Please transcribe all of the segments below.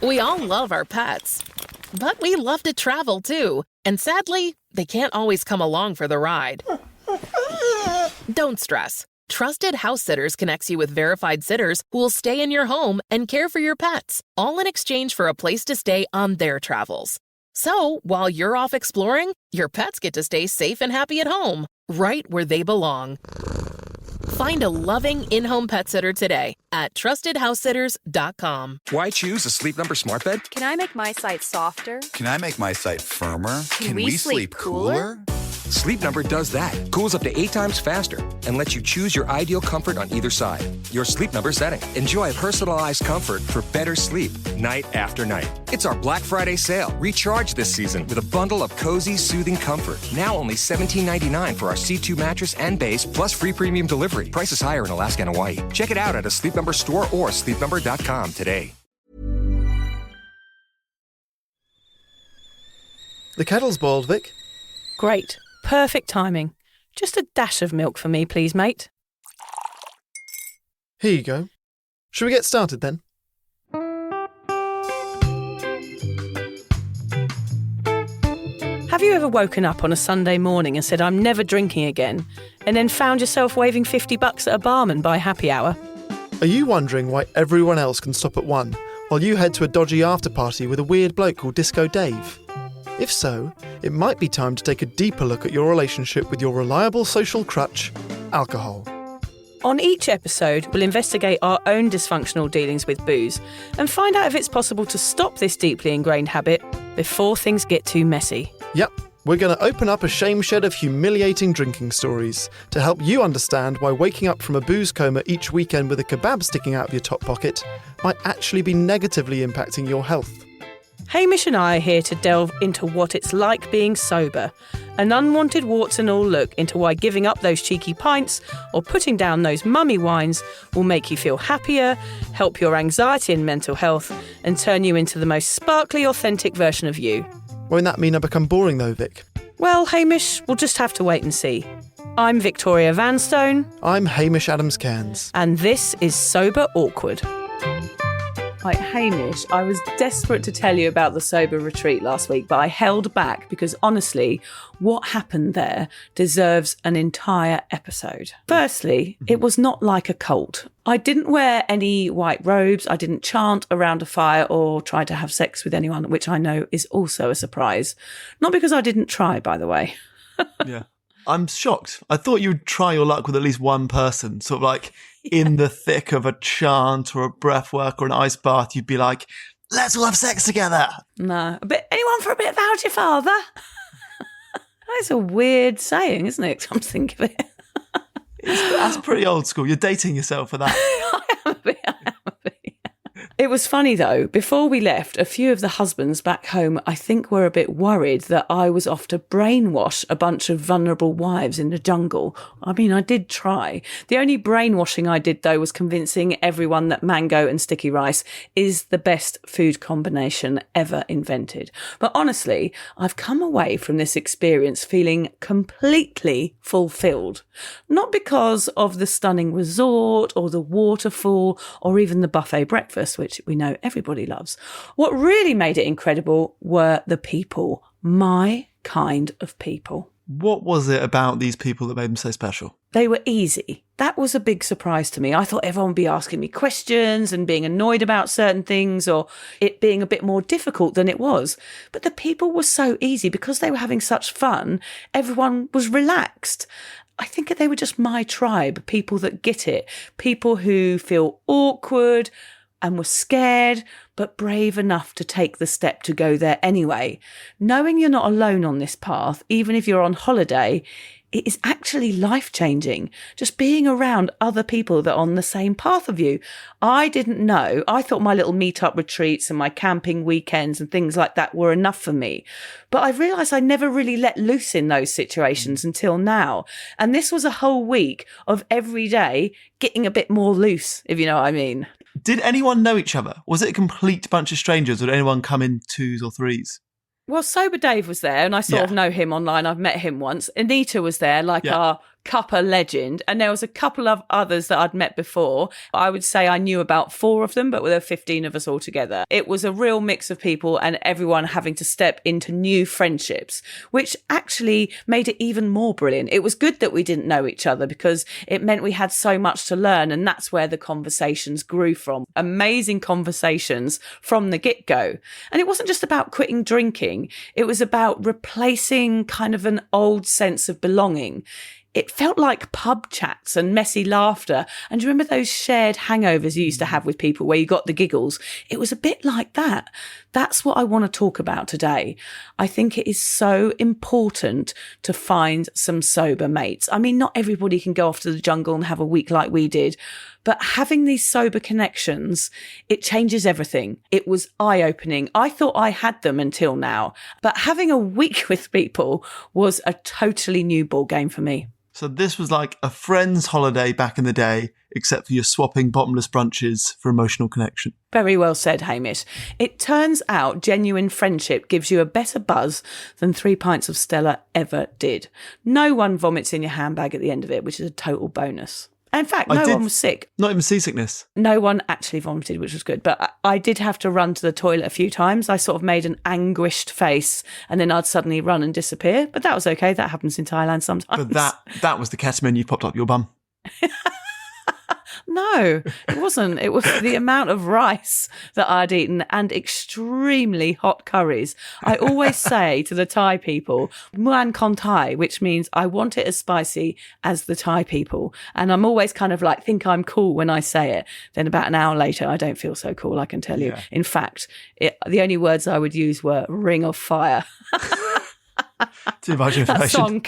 We all love our pets, but we love to travel too. And sadly, they can't always come along for the ride. Don't stress. Trusted House Sitters connects you with verified sitters who will stay in your home and care for your pets, all in exchange for a place to stay on their travels. So, while you're off exploring, your pets get to stay safe and happy at home, right where they belong. Find a loving in-home pet sitter today at trustedhousesitters.com. Why choose a Sleep Number smart bed? Can I make my site softer? Can I make my site firmer? Can we sleep cooler? Sleep Number does that. Cools up to 8 times faster and lets you choose your ideal comfort on either side. Your Sleep Number setting. Enjoy personalized comfort for better sleep night after night. It's our Black Friday sale. Recharge this season with a bundle of cozy, soothing comfort. Now only $17.99 for our C2 mattress and base, plus free premium delivery. Prices higher in Alaska and Hawaii. Check it out at a Sleep Number store or sleepnumber.com today. The kettle's boiled, Vic. Great. Perfect timing. Just a dash of milk for me, please, mate. Here you go. Shall we get started then? Have you ever woken up on a Sunday morning and said, I'm never drinking again, and then found yourself waving $50 at a barman by happy hour? Are you wondering why everyone else can stop at 1 while you head to a dodgy after-party with a weird bloke called Disco Dave? If so, it might be time to take a deeper look at your relationship with your reliable social crutch, alcohol. On each episode, we'll investigate our own dysfunctional dealings with booze and find out if it's possible to stop this deeply ingrained habit before things get too messy. Yep, we're going to open up a shame shed of humiliating drinking stories to help you understand why waking up from a booze coma each weekend with a kebab sticking out of your top pocket might actually be negatively impacting your health. Hamish and I are here to delve into what it's like being sober, an unwanted warts and all look into why giving up those cheeky pints or putting down those mummy wines will make you feel happier, help your anxiety and mental health, and turn you into the most sparkly, authentic version of you. Won't that mean I become boring though, Vic? Well, Hamish, we'll just have to wait and see. I'm Victoria Vanstone. I'm Hamish Adams-Cairns. And this is Sober Awkward. Right, Hamish, I was desperate to tell you about the sober retreat last week, but I held back because honestly, what happened there deserves an entire episode. Firstly, it was not like a cult. I didn't wear any white robes, I didn't chant around a fire or try to have sex with anyone, which I know is also a surprise. Not because I didn't try, by the way. Yeah. I'm shocked. I thought you would try your luck with at least one person, sort of like in the thick of a chant or a breath work or an ice bath, you'd be like, let's all have sex together. No. Anyone for a bit about your father? That's a weird saying, isn't it? Come to think of it. That's pretty old school. You're dating yourself for that. I am a bit. It was funny though, before we left, a few of the husbands back home, I think, were a bit worried that I was off to brainwash a bunch of vulnerable wives in the jungle. I mean, I did try. The only brainwashing I did though was convincing everyone that mango and sticky rice is the best food combination ever invented. But honestly, I've come away from this experience feeling completely fulfilled. Not because of the stunning resort or the waterfall or even the buffet breakfast, which we know everybody loves. What really made it incredible were the people, my kind of people. What was it about these people that made them so special? They were easy. That was a big surprise to me. I thought everyone would be asking me questions and being annoyed about certain things or it being a bit more difficult than it was. But the people were so easy because they were having such fun. Everyone was relaxed. I think they were just my tribe, people that get it, people who feel awkward and were scared, but brave enough to take the step to go there anyway. Knowing you're not alone on this path, even if you're on holiday, it is actually life-changing. Just being around other people that are on the same path of you. I didn't know. I thought my little meet-up retreats and my camping weekends and things like that were enough for me. But I realised I never really let loose in those situations until now. And this was a whole week of every day getting a bit more loose, if you know what I mean. Did anyone know each other? Was it a complete bunch of strangers or did anyone come in twos or threes? Well, Sober Dave was there and I sort of know him online. I've met him once. Anita was there, like our cuppa legend. And there was a couple of others that I'd met before. I would say I knew about 4 of them, but there were 15 of us all together. It was a real mix of people and everyone having to step into new friendships, which actually made it even more brilliant. It was good that we didn't know each other because it meant we had so much to learn. And that's where the conversations grew from. Amazing conversations from the get-go. And it wasn't just about quitting drinking. It was about replacing kind of an old sense of belonging. It felt like pub chats and messy laughter. And do you remember those shared hangovers you used to have with people where you got the giggles? It was a bit like that. That's what I want to talk about today. I think it is so important to find some sober mates. I mean, not everybody can go off to the jungle and have a week like we did, but having these sober connections, it changes everything. It was eye-opening. I thought I had them until now, but having a week with people was a totally new ball game for me. So this was like a friend's holiday back in the day, except for you're swapping bottomless brunches for emotional connection. Very well said, Hamish. It turns out genuine friendship gives you a better buzz than 3 pints of Stella ever did. No one vomits in your handbag at the end of it, which is a total bonus. In fact, no one was sick. Not even seasickness. No one actually vomited, which was good. But I did have to run to the toilet a few times. I sort of made an anguished face and then I'd suddenly run and disappear. But that was okay. That happens in Thailand sometimes. But that was the ketamine you popped up your bum. No, it wasn't. It was the amount of rice that I'd eaten and extremely hot curries. I always say to the Thai people, Muan Kon Thai, which means I want it as spicy as the Thai people. And I'm always kind of like, think I'm cool when I say it. Then about an hour later, I don't feel so cool, I can tell you. Yeah. In fact, the only words I would use were ring of fire. Too much information.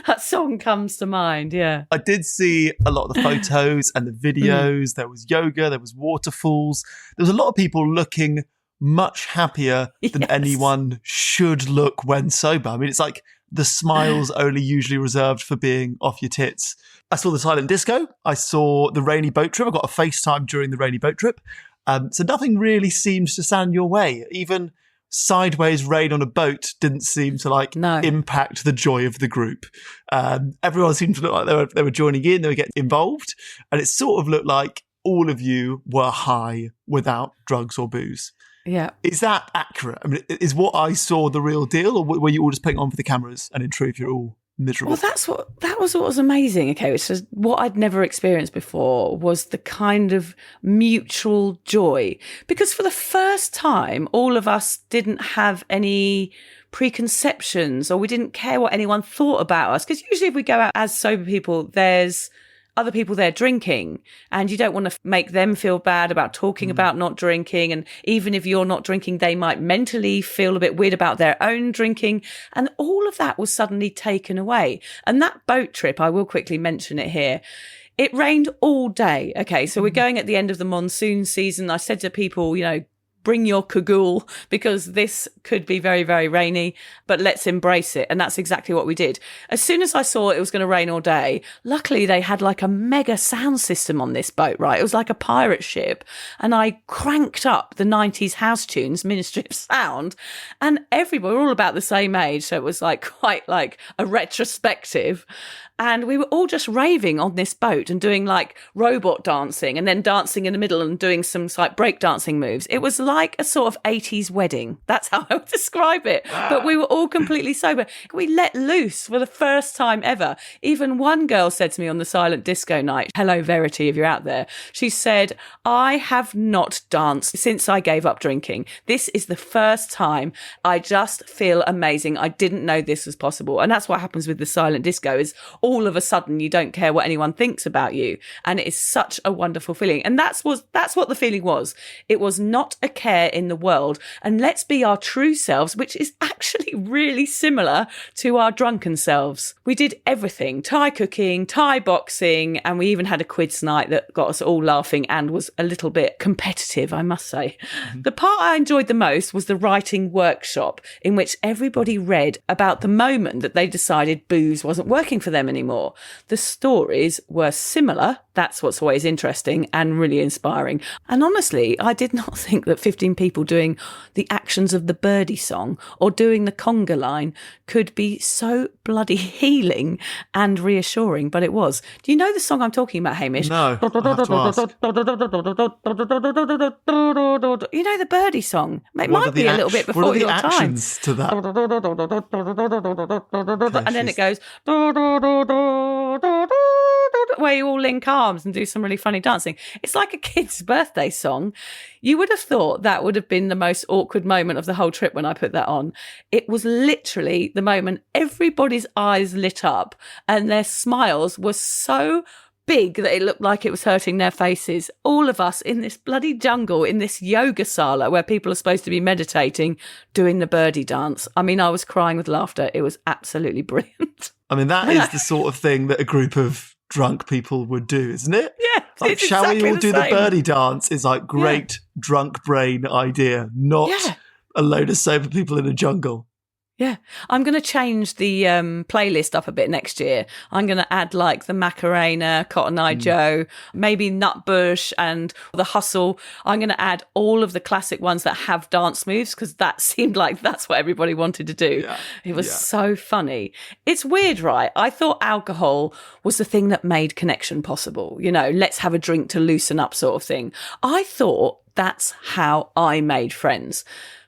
That song comes to mind, yeah. I did see a lot of the photos and the videos. There was yoga, there was waterfalls. There was a lot of people looking much happier than anyone should look when sober. I mean, it's like the smile's only usually reserved for being off your tits. I saw the silent disco. I saw the rainy boat trip. I got a FaceTime during the rainy boat trip. So nothing really seems to stand your way. Even sideways rain on a boat didn't seem to impact the joy of the group. Everyone seemed to look like they were joining in, they were getting involved, and it sort of looked like all of you were high without drugs or booze. Yeah. Is that accurate? I mean, is what I saw the real deal, or were you all just putting on for the cameras and in truth you're all miserable? Well, that was what was amazing. Okay, which is what I'd never experienced before, was the kind of mutual joy. Because for the first time, all of us didn't have any preconceptions, or we didn't care what anyone thought about us. Because usually if we go out as sober people, there's other people there drinking, and you don't want to make them feel bad about talking about not drinking. And even if you're not drinking, they might mentally feel a bit weird about their own drinking. And all of that was suddenly taken away. And that boat trip, I will quickly mention it here, it rained all day. Okay, so we're going at the end of the monsoon season. I said to people, bring your cagoule, because this could be very, very rainy, but let's embrace it. And that's exactly what we did. As soon as I saw it was going to rain all day, luckily they had like a mega sound system on this boat, right? It was like a pirate ship. And I cranked up the 90s house tunes, Ministry of Sound, and everybody, we're all about the same age. So it was like quite like a retrospective. And we were all just raving on this boat and doing like robot dancing and then dancing in the middle and doing some like break dancing moves. It was like a sort of 80s wedding. That's how I would describe it. But we were all completely sober. We let loose for the first time ever. Even one girl said to me on the silent disco night, hello Verity, if you're out there, she said, I have not danced since I gave up drinking. This is the first time. I just feel amazing. I didn't know this was possible. And that's what happens with the silent disco, is all of a sudden you don't care what anyone thinks about you. And it is such a wonderful feeling. And that's what the feeling was. It was not a care in the world. And let's be our true selves, which is actually really similar to our drunken selves. We did everything: Thai cooking, Thai boxing, and we even had a quiz night that got us all laughing and was a little bit competitive, I must say. Mm-hmm. The part I enjoyed the most was the writing workshop, in which everybody read about the moment that they decided booze wasn't working for them anymore. The stories were similar That's what's always interesting and really inspiring. And honestly, I did not think that 15 people doing the actions of the birdie song or doing the conga line could be so bloody healing and reassuring, but it was. Do you know the song I'm talking about, Hamish? No, I'll have to ask. You know the birdie song? It might be a little bit before your time. What are the actions to that? And then it goes where you all link arms and do some really funny dancing. It's like a kid's birthday song. You would have thought that would have been the most awkward moment of the whole trip when I put that on. It was literally the moment everybody's eyes lit up and their smiles were so big that it looked like it was hurting their faces. All of us in this bloody jungle, in this yoga sala where people are supposed to be meditating, doing the birdie dance. I mean, I was crying with laughter. It was absolutely brilliant. I mean, that is the sort of thing that a group of drunk people would do, isn't it? Yeah. Like, it's shall exactly we all do the same. birdie dance? Is like great drunk brain idea, not a load of sober people in a jungle. Yeah, I'm going to change the playlist up a bit next year. I'm going to add like the Macarena, Cotton Eye Joe, maybe Nutbush and the Hustle. I'm going to add all of the classic ones that have dance moves because that seemed like that's what everybody wanted to do. Yeah. It was so funny. It's weird, right? I thought alcohol was the thing that made connection possible. You know, let's have a drink to loosen up sort of thing. I thought that's how I made friends.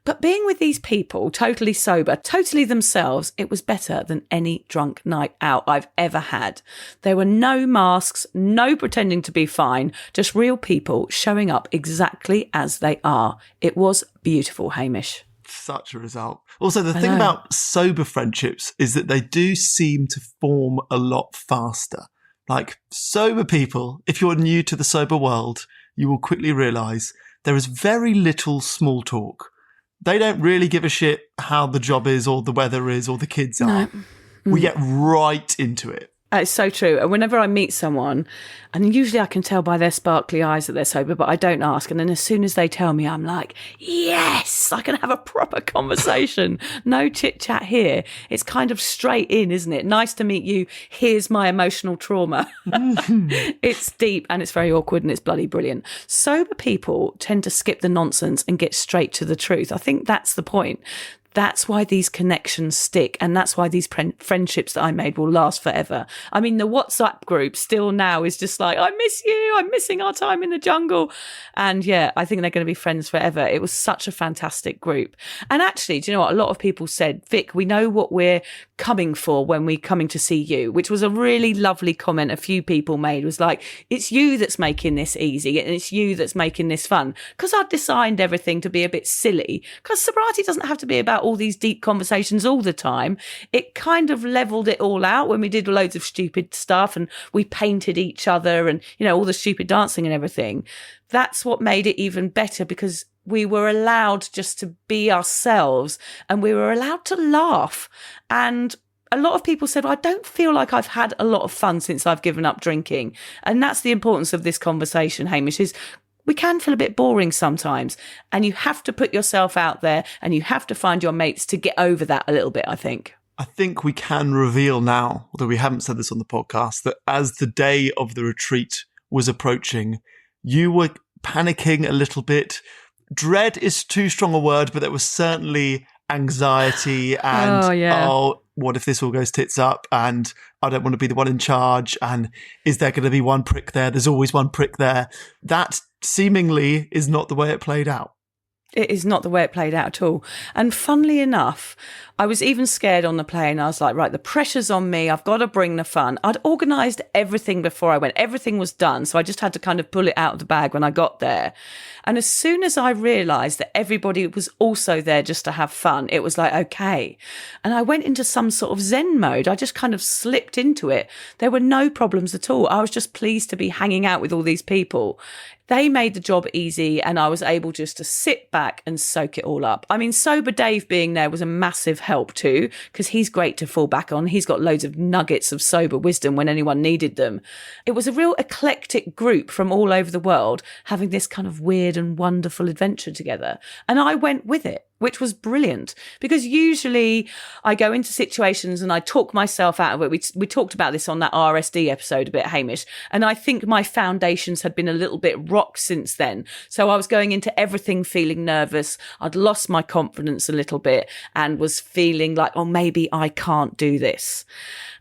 But being with these people, totally sober, totally themselves, it was better than any drunk night out I've ever had. There were no masks, no pretending to be fine, just real people showing up exactly as they are. It was beautiful, Hamish. Such a result. Also, the thing about sober friendships is that they do seem to form a lot faster. Like sober people, if you're new to the sober world, you will quickly realise there is very little small talk. They don't really give a shit how the job is or the weather is or the kids are. We get right into it. It's so true. And whenever I meet someone, and usually I can tell by their sparkly eyes that they're sober, but I don't ask. And then as soon as they tell me, I'm like, yes, I can have a proper conversation. No chit chat here. It's kind of straight in, isn't it? Nice to meet you. Here's my emotional trauma. It's deep and it's very awkward and it's bloody brilliant. Sober people tend to skip the nonsense and get straight to the truth. I think that's the point. That's why these connections stick, and that's why these friendships that I made will last forever. I mean, the WhatsApp group still now is just like, I miss you, I'm missing our time in the jungle. And yeah, I think they're going to be friends forever. It was such a fantastic group. And actually, do you know what? A lot of people said, Vic, we know what we're coming for when we're coming to see you, which was a really lovely comment a few people made. Was like, it's you that's making this easy and it's you that's making this fun. Because I'd designed everything to be a bit silly, because sobriety doesn't have to be about all these deep conversations all the time. It kind of leveled it all out when we did loads of stupid stuff and we painted each other and, you know, all the stupid dancing and everything. That's what made it even better, because we were allowed just to be ourselves and we were allowed to laugh. And a lot of people said, I don't feel like I've had a lot of fun since I've given up drinking. And that's the importance of this conversation, Hamish, is we can feel a bit boring sometimes, and you have to put yourself out there and you have to find your mates to get over that a little bit, I think. I think we can reveal now, although we haven't said this on the podcast, that as the day of the retreat was approaching, you were panicking a little bit. Dread is too strong a word, but there was certainly anxiety and, what if this all goes tits up and I don't want to be the one in charge, and is there going to be one prick there? There's always one prick there. That seemingly is not the way it played out. It is not the way it played out at all. And funnily enough, I was even scared on the plane. I was like, right, the pressure's on me. I've got to bring the fun. I'd organised everything before I went. Everything was done. So I just had to kind of pull it out of the bag when I got there. And as soon as I realised that everybody was also there just to have fun, it was like, okay. And I went into some sort of Zen mode. I just kind of slipped into it. There were no problems at all. I was just pleased to be hanging out with all these people. They made the job easy and I was able just to sit back and soak it all up. I mean, Sober Dave being there was a massive help too, because he's great to fall back on. He's got loads of nuggets of sober wisdom when anyone needed them. It was a real eclectic group from all over the world having this kind of weird and wonderful adventure together. And I went with it. which was brilliant, because usually I go into situations and I talk myself out of it. We talked about this on that RSD episode a bit, Hamish, and I think my foundations had been a little bit rocked since then. So I was going into everything feeling nervous. I'd lost my confidence a little bit and was feeling like, oh, maybe I can't do this.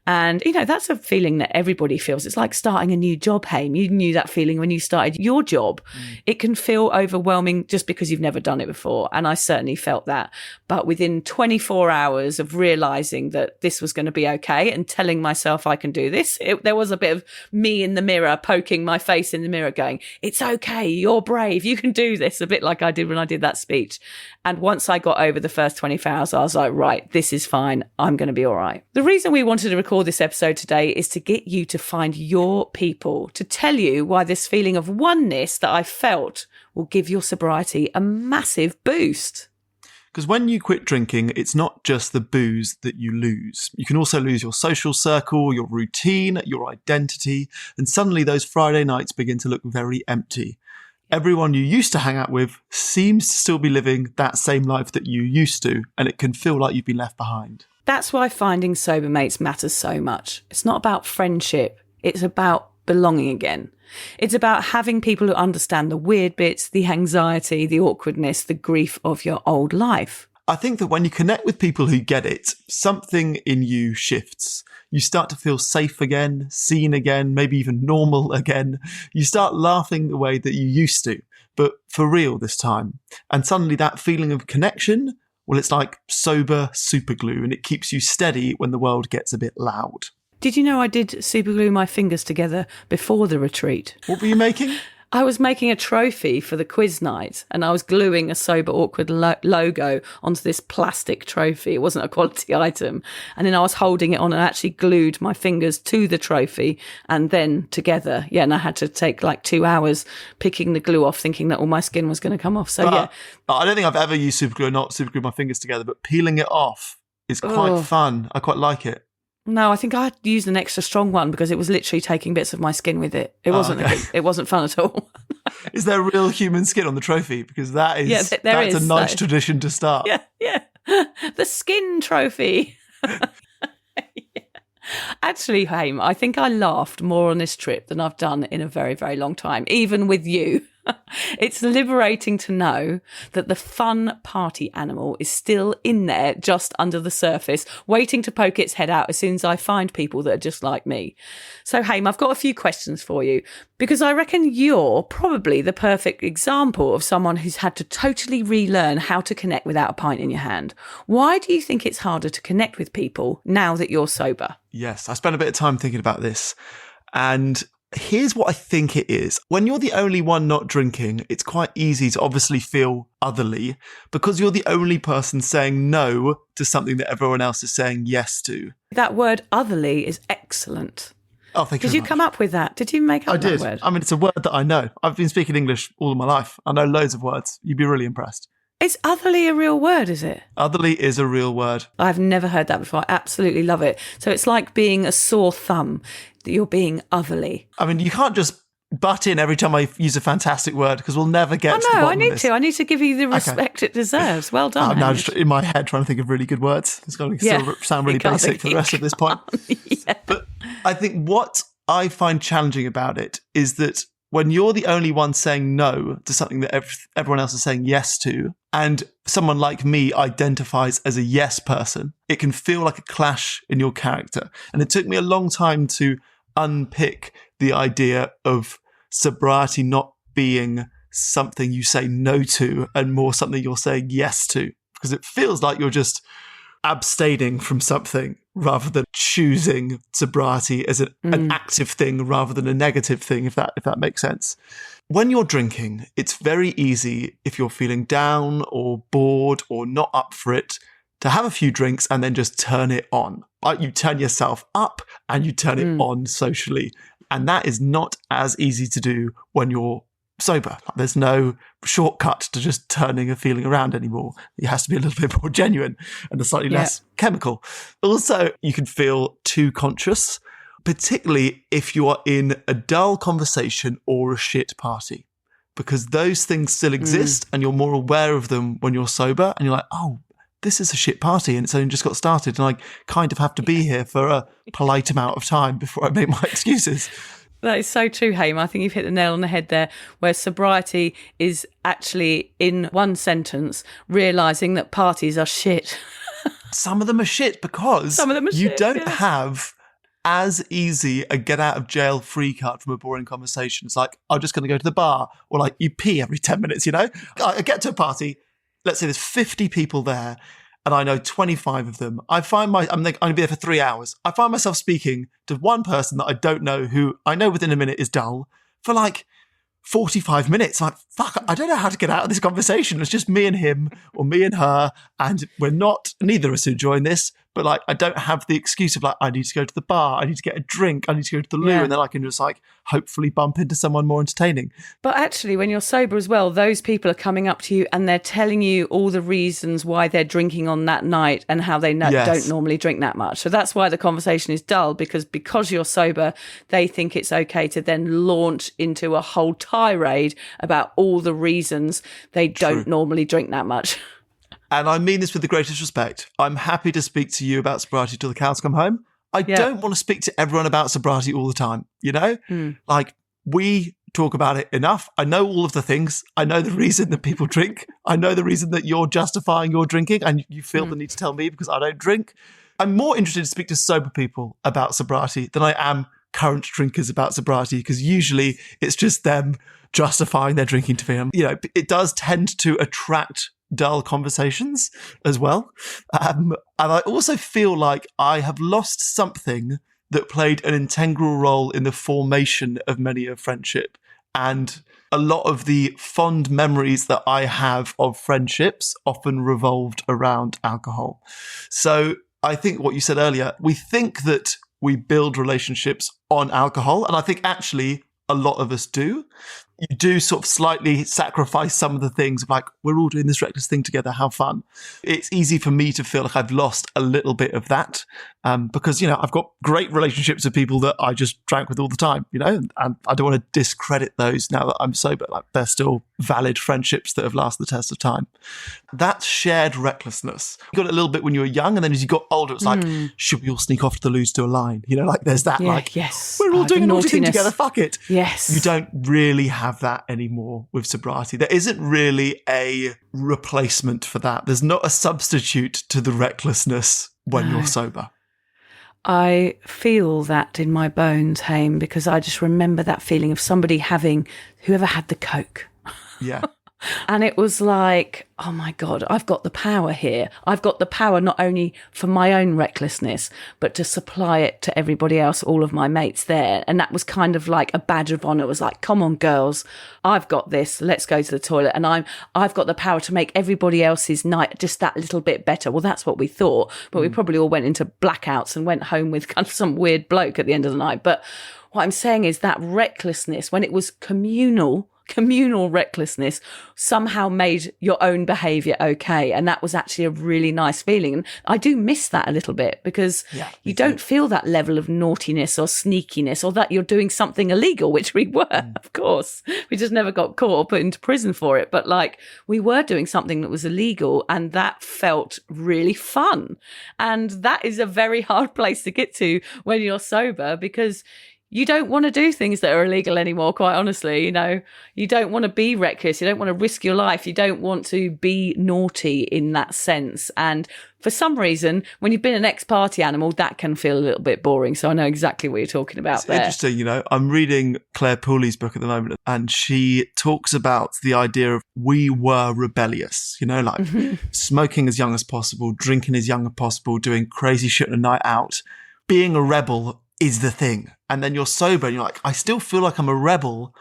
And, that's a feeling that everybody feels. It's like starting a new job, Haim. You knew that feeling when you started your job. It can feel overwhelming just because you've never done it before. And I certainly felt that. But within 24 hours of realizing that this was going to be okay and telling myself I can do this, there was a bit of me in the mirror, poking my face in the mirror going, it's okay, you're brave, you can do this, a bit like I did when I did that speech. And once I got over the first 24 hours, I was like, right, this is fine. I'm going to be all right. The reason we wanted to record this episode today is to get you to find your people, to tell you why this feeling of oneness that I felt will give your sobriety a massive boost. Because when you quit drinking, it's not just the booze that you lose. You can also lose your social circle, your routine, your identity, and suddenly those Friday nights begin to look very empty. Everyone you used to hang out with seems to still be living that same life that you used to, and it can feel like you've been left behind. That's why finding sober mates matters so much. It's not about friendship. It's about belonging again. It's about having people who understand the weird bits, the anxiety, the awkwardness, the grief of your old life. I think that when you connect with people who get it, something in you shifts. You start to feel safe again, seen again, maybe even normal again. You start laughing the way that you used to, but for real this time. And suddenly that feeling of connection, well, it's like sober superglue, and it keeps you steady when the world gets a bit loud. Did you know I did superglue my fingers together before the retreat? What were you making? I was making a trophy for the quiz night, and I was gluing a Sober Awkward logo onto this plastic trophy. It wasn't a quality item. And then I was holding it on and actually glued my fingers to the trophy and then together. Yeah, and I had to take like 2 hours picking the glue off, thinking that all my skin was going to come off. So, yeah. I don't think I've ever used superglue, not superglue my fingers together, but peeling it off is quite fun. I quite like it. No, I think I used an extra strong one because it was literally taking bits of my skin with it. It wasn't it wasn't fun at all. Is there real human skin on the trophy? Because that is that's a nice tradition to start. Yeah. The skin trophy. Actually, Haim, I think I laughed more on this trip than I've done in a very, very long time, even with you. It's liberating to know that the fun party animal is still in there just under the surface, waiting to poke its head out as soon as I find people that are just like me. So, Haim, I've got a few questions for you, because I reckon you're probably the perfect example of someone who's had to totally relearn how to connect without a pint in your hand. Why do you think it's harder to connect with people now that you're sober? Yes, I spent a bit of time thinking about this, and here's what I think it is. When you're the only one not drinking, it's quite easy to obviously feel otherly because you're the only person saying no to something that everyone else is saying yes to. That word otherly is excellent. Oh, thank you. Did you come up with that? Did you make up that word? I did. I mean, it's a word that I know. I've been speaking English all of my life. I know loads of words. You'd be really impressed. Is otherly a real word, is it? Otherly is a real word. I've never heard that before. I absolutely love it. So it's like being a sore thumb, that you're being otherly. I mean, you can't just butt in every time I use a fantastic word because we'll never get to the bottom of this. I need to give you the respect it deserves. Well done. I'm now just in my head trying to think of really good words. It's going to still sound really basic for the rest of this point. Yeah. But I think what I find challenging about it is that when you're the only one saying no to something that everyone else is saying yes to, and someone like me identifies as a yes person, it can feel like a clash in your character. And it took me a long time to unpick the idea of sobriety not being something you say no to and more something you're saying yes to, because it feels like you're just abstaining from something rather than choosing sobriety as an active thing rather than a negative thing, if that makes sense. When you're drinking, it's very easy, if you're feeling down or bored or not up for it, to have a few drinks and then just turn it on. Like you turn yourself up and you turn it on socially. And that is not as easy to do when you're sober. There's no shortcut to just turning a feeling around anymore. It has to be a little bit more genuine and a slightly less chemical. Also, you can feel too conscious, particularly if you are in a dull conversation or a shit party. because those things still exist and you're more aware of them when you're sober, and you're like, oh, this is a shit party and it's only just got started and I kind of have to be here for a polite amount of time before I make my excuses. That is so true, Haim. I think you've hit the nail on the head there, where sobriety is actually, in one sentence, realising that parties are shit. Some of them are shit because Some of them are you shit, don't yeah. have as easy a get out of jail free card from a boring conversation. It's like, I'm just going to go to the bar, or like you pee every 10 minutes, you know? I get to a party, let's say there's 50 people there, and I know 25 of them. I'm going to be there for 3 hours. I find myself speaking to one person that I don't know, who I know within a minute is dull, for like 45 minutes. I'm like, fuck, I don't know how to get out of this conversation. It's just me and him, or me and her, and neither of us are enjoying this, but like, I don't have the excuse of like, I need to go to the bar, I need to get a drink, I need to go to the loo, and then I can just like, hopefully bump into someone more entertaining. But actually, when you're sober as well, those people are coming up to you and they're telling you all the reasons why they're drinking on that night and how they don't normally drink that much. So that's why the conversation is dull, because you're sober, they think it's okay to then launch into a whole tirade about all the reasons they don't normally drink that much. And I mean this with the greatest respect. I'm happy to speak to you about sobriety till the cows come home. I don't want to speak to everyone about sobriety all the time, you know? Like, we talk about it enough. I know all of the things. I know the reason that people drink. I know the reason that you're justifying your drinking and you feel the need to tell me because I don't drink. I'm more interested to speak to sober people about sobriety than I am current drinkers about sobriety, because usually it's just them justifying their drinking to me. You know, it does tend to attract dull conversations as well. And I also feel like I have lost something that played an integral role in the formation of many a friendship. And a lot of the fond memories that I have of friendships often revolved around alcohol. So I think what you said earlier, we think that we build relationships on alcohol. And I think actually a lot of us do. You do sort of slightly sacrifice some of the things of like, we're all doing this reckless thing together, how fun. It's easy for me to feel like I've lost a little bit of that because, you know, I've got great relationships with people that I just drank with all the time, you know, and I don't want to discredit those now that I'm sober. Like, they're still valid friendships that have lasted the test of time. That shared recklessness. You got it a little bit when you were young, and then as you got older, it's like, should we all sneak off to the loo to do a line? You know, like there's that we're all doing a naughty thing together, fuck it. Yes. You don't really have that anymore with sobriety. There isn't really a replacement for that. There's not a substitute to the recklessness when you're sober. I feel that in my bones, Haim, because I just remember that feeling of somebody whoever had the Coke. Yeah. And it was like, oh my God, I've got the power here. I've got the power not only for my own recklessness, but to supply it to everybody else, all of my mates there. And that was kind of like a badge of honor. It was like, come on, girls, I've got this. Let's go to the toilet. And I've got the power to make everybody else's night just that little bit better. Well, that's what we thought. But we probably all went into blackouts and went home with kind of some weird bloke at the end of the night. But what I'm saying is that recklessness, when it was communal recklessness, somehow made your own behaviour okay. And that was actually a really nice feeling. And I do miss that a little bit, because you don't feel that level of naughtiness or sneakiness, or that you're doing something illegal, which we were, of course. We just never got caught or put into prison for it. But like, we were doing something that was illegal, and that felt really fun. And that is a very hard place to get to when you're sober, because you don't want to do things that are illegal anymore, quite honestly. You know, you don't want to be reckless. You don't want to risk your life. You don't want to be naughty in that sense. And for some reason, when you've been an ex-party animal, that can feel a little bit boring. So I know exactly what you're talking about there. It's interesting, you know, I'm reading Claire Pooley's book at the moment, and she talks about the idea of we were rebellious, you know, like smoking as young as possible, drinking as young as possible, doing crazy shit on a night out. Being a rebel is the thing. And then you're sober and you're like, I still feel like I'm a rebel,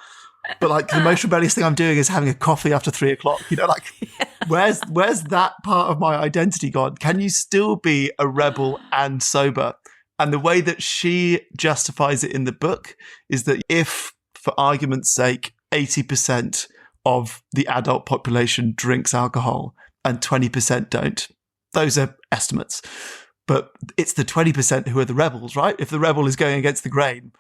but like the most rebellious thing I'm doing is having a coffee after 3:00. You know, like where's that part of my identity gone? Can you still be a rebel and sober? And the way that she justifies it in the book is that if, for argument's sake, 80% of the adult population drinks alcohol and 20% don't, those are estimates. but it's the 20% who are the rebels, right? If the rebel is going against the grain,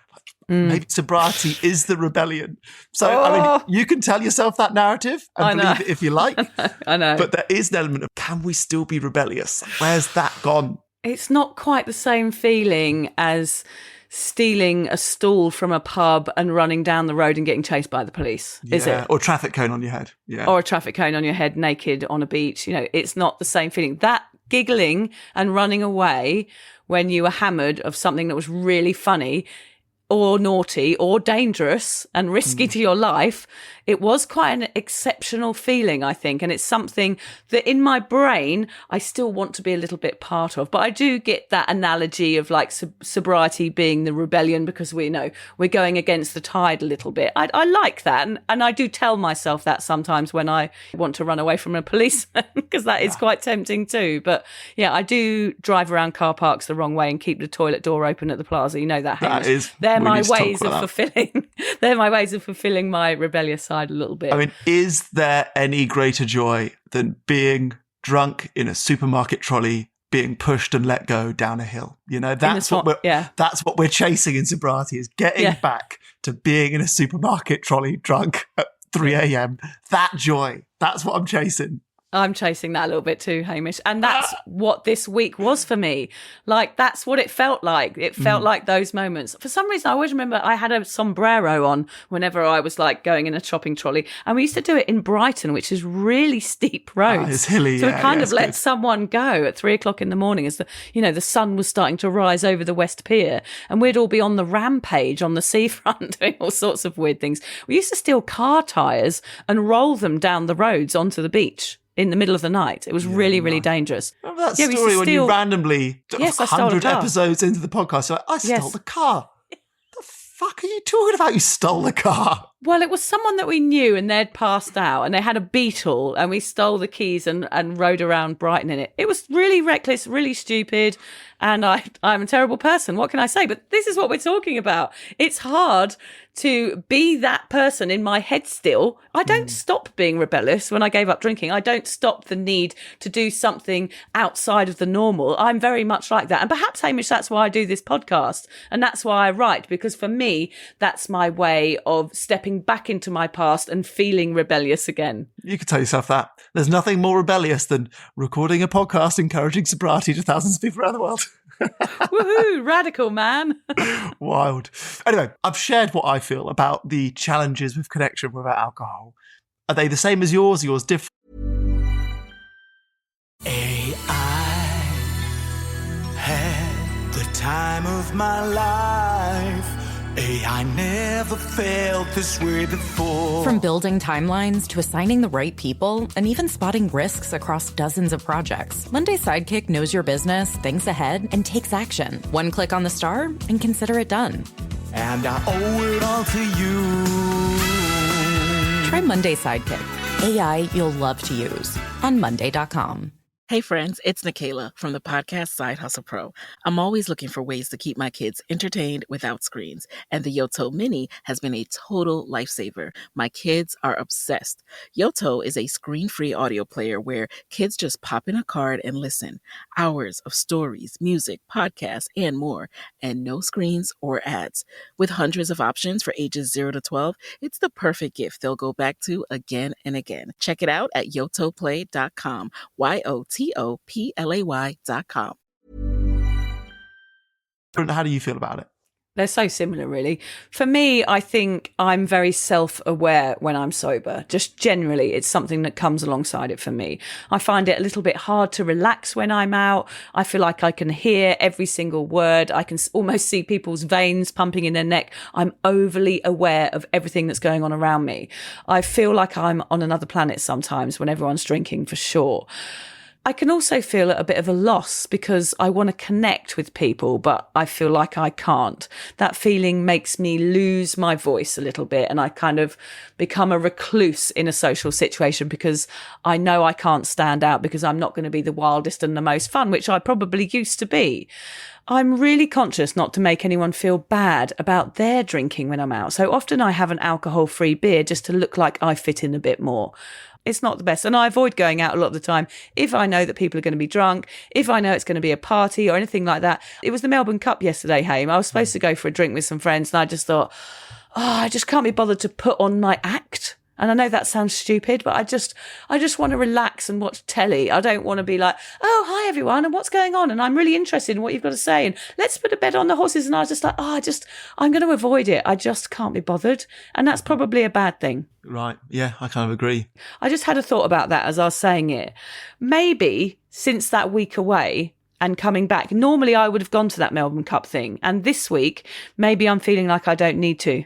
maybe sobriety is the rebellion. So, I mean, you can tell yourself that narrative and believe it if you like. I know. But there is an element of, can we still be rebellious? Where's that gone? It's not quite the same feeling as stealing a stool from a pub and running down the road and getting chased by the police, is it? Or traffic cone on your head. Yeah. Or a traffic cone on your head naked on a beach. You know, it's not the same feeling. That giggling and running away when you were hammered of something that was really funny or naughty or dangerous and risky to your life, it was quite an exceptional feeling, I think. And it's something that in my brain, I still want to be a little bit part of. But I do get that analogy of like sobriety being the rebellion because we know we're going against the tide a little bit. I like that. And I do tell myself that sometimes when I want to run away from a policeman because that is quite tempting too. But yeah, I do drive around car parks the wrong way and keep the toilet door open at the plaza. You know that, Hamish. They're my ways of fulfilling. They're my ways of fulfilling my rebellious side a little bit. I mean, is there any greater joy than being drunk in a supermarket trolley, being pushed and let go down a hill? You know, that's what we're chasing in sobriety, is getting back to being in a supermarket trolley drunk at 3 a.m. That joy, that's what I'm chasing. I'm chasing that a little bit too, Hamish. And that's what this week was for me. Like, that's what it felt like. It felt like those moments. For some reason, I always remember I had a sombrero on whenever I was like going in a shopping trolley. And we used to do it in Brighton, which is really steep roads. It's hilly. So we kind of let someone go at 3 o'clock in the morning as the sun was starting to rise over the West Pier. And we'd all be on the rampage on the seafront doing all sorts of weird things. We used to steal car tyres and roll them down the roads onto the beach in the middle of the night. It was really, really dangerous. Remember that story when you randomly, 100 episodes into the podcast, you're like, I stole the car. The fuck are you talking about? You stole the car. Well, it was someone that we knew and they'd passed out and they had a Beetle and we stole the keys and rode around Brighton in it. It was really reckless, really stupid. And I'm a terrible person. What can I say? But this is what we're talking about. It's hard to be that person in my head still. I don't stop being rebellious when I gave up drinking. I don't stop the need to do something outside of the normal. I'm very much like that. And perhaps, Hamish, that's why I do this podcast. And that's why I write, because for me, that's my way of stepping back into my past and feeling rebellious again. You could tell yourself that. There's nothing more rebellious than recording a podcast encouraging sobriety to thousands of people around the world. Woohoo, radical, man. Wild. Anyway, I've shared what I feel about the challenges with connection without alcohol. Are they the same as yours? Yours different? AI had the time of my life. AI never felt this way before. From building timelines to assigning the right people and even spotting risks across dozens of projects, Monday Sidekick knows your business, thinks ahead, and takes action. One click on the star and consider it done. And I owe it all to you. Try Monday Sidekick. AI you'll love to use on Monday.com. Hey friends, it's Nikayla from the podcast Side Hustle Pro. I'm always looking for ways to keep my kids entertained without screens, and the Yoto Mini has been a total lifesaver. My kids are obsessed. Yoto is a screen-free audio player where kids just pop in a card and listen. Hours of stories, music, podcasts, and more, and no screens or ads. With hundreds of options for ages 0 to 12, it's the perfect gift they'll go back to again and again. Check it out at yotoplay.com. YOTOPLAY.com. How do you feel about it? They're so similar, really. For me, I think I'm very self-aware when I'm sober. Just generally, it's something that comes alongside it for me. I find it a little bit hard to relax when I'm out. I feel like I can hear every single word. I can almost see people's veins pumping in their neck. I'm overly aware of everything that's going on around me. I feel like I'm on another planet sometimes when everyone's drinking, for sure. I can also feel a bit of a loss because I want to connect with people, but I feel like I can't. That feeling makes me lose my voice a little bit, and I kind of become a recluse in a social situation because I know I can't stand out because I'm not going to be the wildest and the most fun, which I probably used to be. I'm really conscious not to make anyone feel bad about their drinking when I'm out. So often I have an alcohol-free beer just to look like I fit in a bit more. It's not the best. And I avoid going out a lot of the time if I know that people are going to be drunk, if I know it's going to be a party or anything like that. It was the Melbourne Cup yesterday, Haim. I was supposed to go for a drink with some friends and I just thought, I just can't be bothered to put on my act. And I know that sounds stupid, but I just want to relax and watch telly. I don't want to be like, oh, hi everyone, and what's going on? And I'm really interested in what you've got to say. And let's put a bet on the horses. And I was just like, I'm going to avoid it. I just can't be bothered. And that's probably a bad thing. Right. Yeah, I kind of agree. I just had a thought about that as I was saying it. Maybe since that week away and coming back, normally I would have gone to that Melbourne Cup thing. And this week, maybe I'm feeling like I don't need to.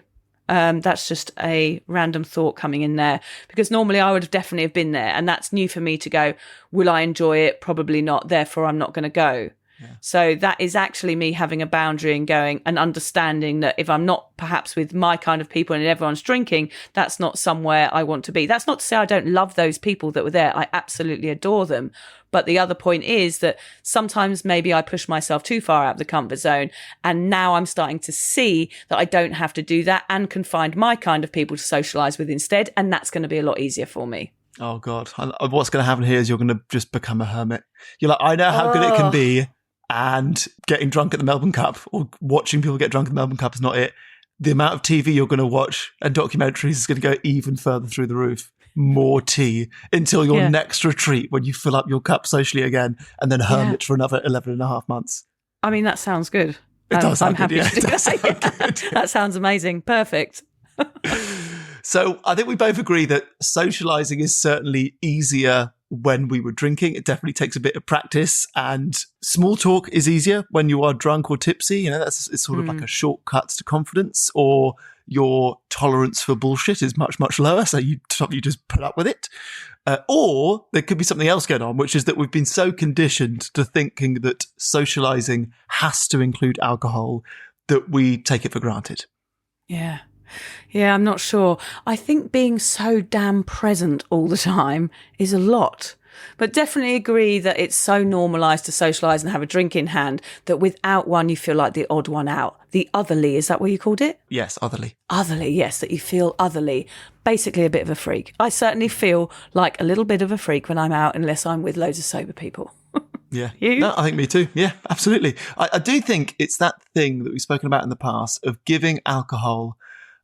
That's just a random thought coming in there, because normally I would have definitely have been there, and that's new for me to go, will I enjoy it? Probably not. Therefore, I'm not going to go. Yeah. So that is actually me having a boundary and going and understanding that if I'm not perhaps with my kind of people and everyone's drinking, that's not somewhere I want to be. That's not to say I don't love those people that were there. I absolutely adore them. But the other point is that sometimes maybe I push myself too far out of the comfort zone. And now I'm starting to see that I don't have to do that and can find my kind of people to socialise with instead. And that's going to be a lot easier for me. Oh, God. What's going to happen here is you're going to just become a hermit. You're like, I know how good it can be. And getting drunk at the Melbourne Cup or watching people get drunk at the Melbourne Cup is not it. The amount of TV you're going to watch and documentaries is going to go even further through the roof. More tea until your next retreat when you fill up your cup socially again and then hermit for another 11 and a half months. I mean, that sounds good. It does sound I'm good, happy to do that. That sounds amazing. Perfect. So I think we both agree that socialising is certainly easier when we were drinking. It definitely takes a bit of practice, and small talk is easier when you are drunk or tipsy. You know, it's sort of like a shortcut to confidence, or your tolerance for bullshit is much, much lower. So you just put up with it. Or there could be something else going on, which is that we've been so conditioned to thinking that socialising has to include alcohol that we take it for granted. Yeah. Yeah, I'm not sure. I think being so damn present all the time is a lot. But definitely agree that it's so normalised to socialise and have a drink in hand that without one you feel like the odd one out. The otherly, is that what you called it? Yes, otherly. Otherly, yes, that you feel otherly. Basically a bit of a freak. I certainly feel like a little bit of a freak when I'm out unless I'm with loads of sober people. Yeah. You? No, I think me too. Yeah, absolutely. I do think it's that thing that we've spoken about in the past of giving alcohol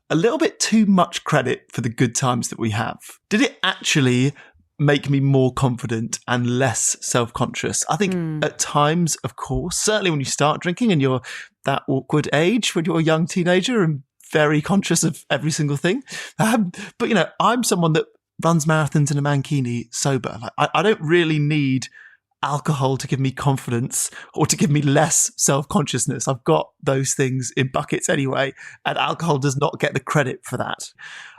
a little bit too much credit for the good times that we have. Did it actually make me more confident and less self-conscious? I think at times, of course, certainly when you start drinking and you're that awkward age when you're a young teenager and very conscious of every single thing. But, you know, I'm someone that runs marathons in a mankini sober. Like, I don't really need alcohol to give me confidence or to give me less self-consciousness. I've got those things in buckets anyway, and alcohol does not get the credit for that.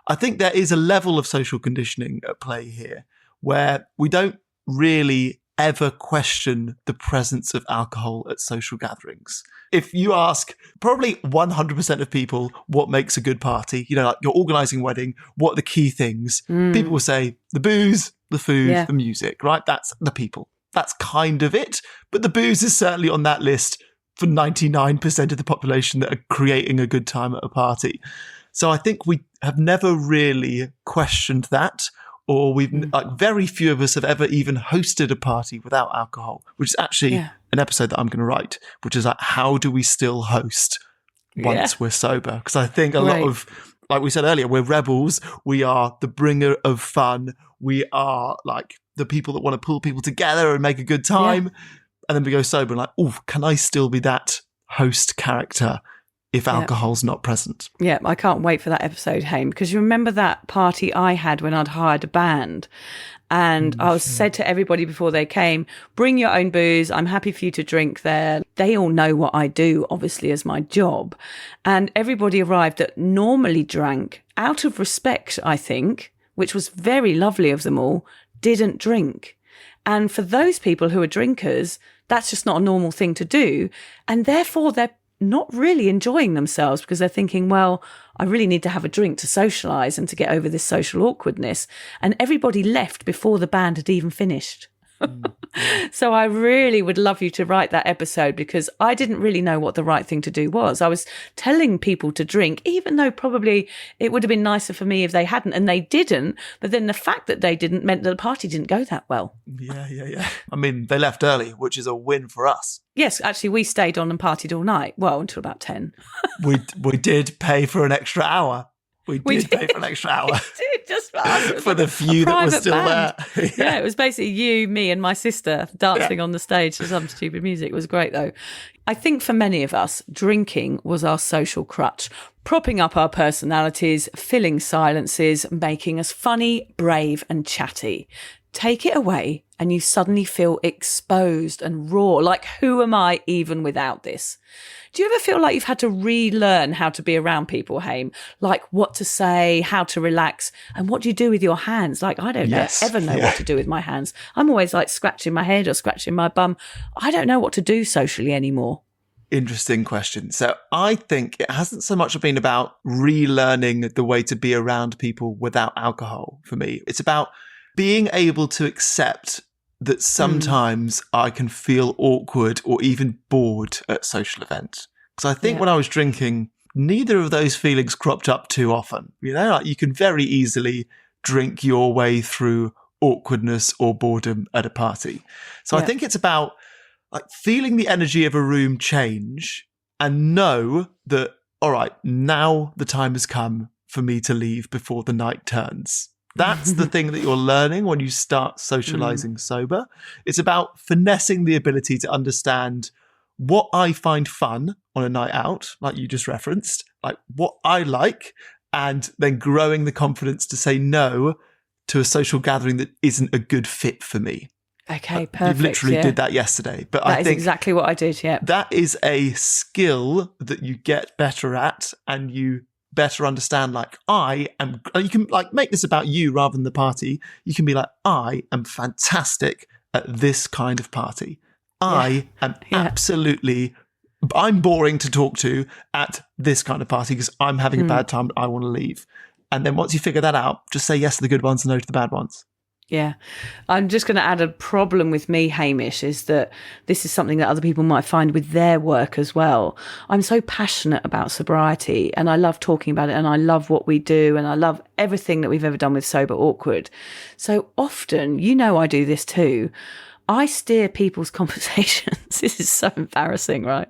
I think there is a level of social conditioning at play here where we don't really ever question the presence of alcohol at social gatherings. If you ask probably 100% of people what makes a good party, you know, like you're organising a wedding, what are the key things? People will say the booze, the food, the music, right? That's the people. That's kind of it. But the booze is certainly on that list for 99% of the population that are creating a good time at a party. So I think we have never really questioned that, or we've like very few of us have ever even hosted a party without alcohol, which is actually an episode that I'm going to write, which is like, how do we still host once we're sober? Because I think a lot of, like we said earlier, we're rebels. We are the bringer of fun. We are like the people that want to pull people together and make a good time. Yeah. And then we go sober and like, oh, can I still be that host character if alcohol's not present? Yeah, I can't wait for that episode, Haim, because you remember that party I had when I'd hired a band, and I was said to everybody before they came, bring your own booze. I'm happy for you to drink there. They all know what I do, obviously, as my job. And everybody arrived that normally drank out of respect, I think, which was very lovely of them all, didn't drink. And for those people who are drinkers, that's just not a normal thing to do. And therefore, they're not really enjoying themselves because they're thinking, well, I really need to have a drink to socialise and to get over this social awkwardness. And everybody left before the band had even finished. So I really would love you to write that episode, because I didn't really know what the right thing to do was. I was telling people to drink, even though probably it would have been nicer for me if they hadn't, and they didn't. But then the fact that they didn't meant that the party didn't go that well. Yeah. I mean, they left early, which is a win for us. Yes, actually, we stayed on and partied all night. Well, until about 10. we did pay for an extra hour. We did pay for an extra hour. We did, just for us. For the few that were still there. Yeah, it was basically you, me and my sister dancing on the stage to some stupid music. It was great, though. I think for many of us, drinking was our social crutch, propping up our personalities, filling silences, making us funny, brave and chatty. Take it away and you suddenly feel exposed and raw. Like, who am I even without this? Do you ever feel like you've had to relearn how to be around people, Haim? Like what to say, how to relax, and what do you do with your hands? Like, I don't ever know what to do with my hands. I'm always like scratching my head or scratching my bum. I don't know what to do socially anymore. Interesting question. So I think it hasn't so much been about relearning the way to be around people without alcohol for me. It's about being able to accept that sometimes I can feel awkward or even bored at social events. Because I think when I was drinking, neither of those feelings cropped up too often. You know, like you can very easily drink your way through awkwardness or boredom at a party. So I think it's about like feeling the energy of a room change and know that, all right, now the time has come for me to leave before the night turns. That's the thing that you're learning when you start socializing sober. It's about finessing the ability to understand what I find fun on a night out, like you just referenced, like what I like, and then growing the confidence to say no to a social gathering that isn't a good fit for me. Okay, perfect. You literally did that yesterday. But I think exactly what I did, yeah. That is a skill that you get better at, and you better understand, like, you can like make this about you rather than the party. You can be like, I am fantastic at this kind of party. I am absolutely, I'm boring to talk to at this kind of party because I'm having a bad time. I want to leave. And then once you figure that out, just say yes to the good ones and no to the bad ones. Yeah. I'm just going to add a problem with me, Hamish, is that this is something that other people might find with their work as well. I'm so passionate about sobriety and I love talking about it and I love what we do and I love everything that we've ever done with Sober Awkward. So often, you know, I do this too. I steer people's conversations. This is so embarrassing, right?